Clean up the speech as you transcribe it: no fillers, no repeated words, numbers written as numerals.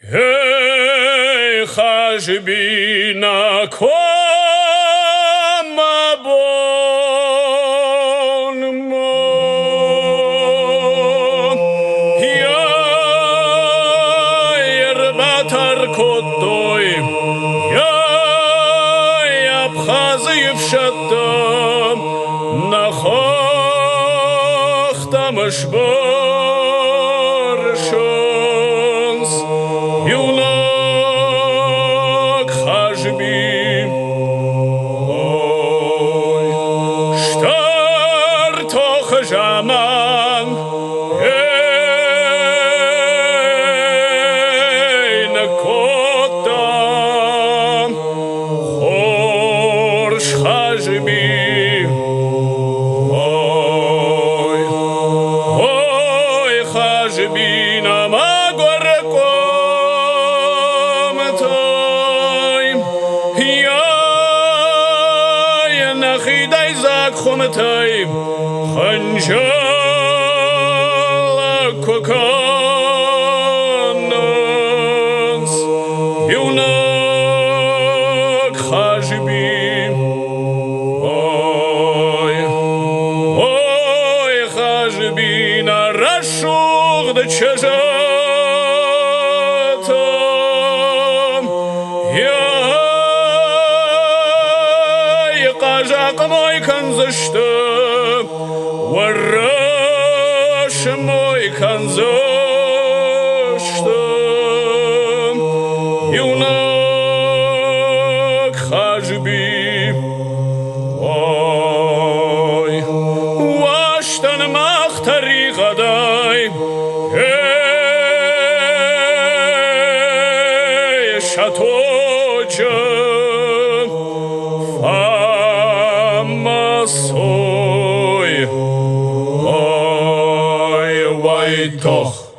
Hey, Chashbina, come bon mon. Ya batar kotoy, ya Abkhaziv shatam, nakhtam shbor shons. Юнак Хашби, ой, штар тох жаман, эй, накотам, хорш Хашби, ой, Хашби, намагорко. Nachiday zak khometay khanjal kokanans yunak khashbi oy khashbi na rashug de chajatam Qajaq moy kanzashta warash moy kanzashta yunak khashbi oy washtan makhtari qaday hey shatoja Soy, oi, wai toch.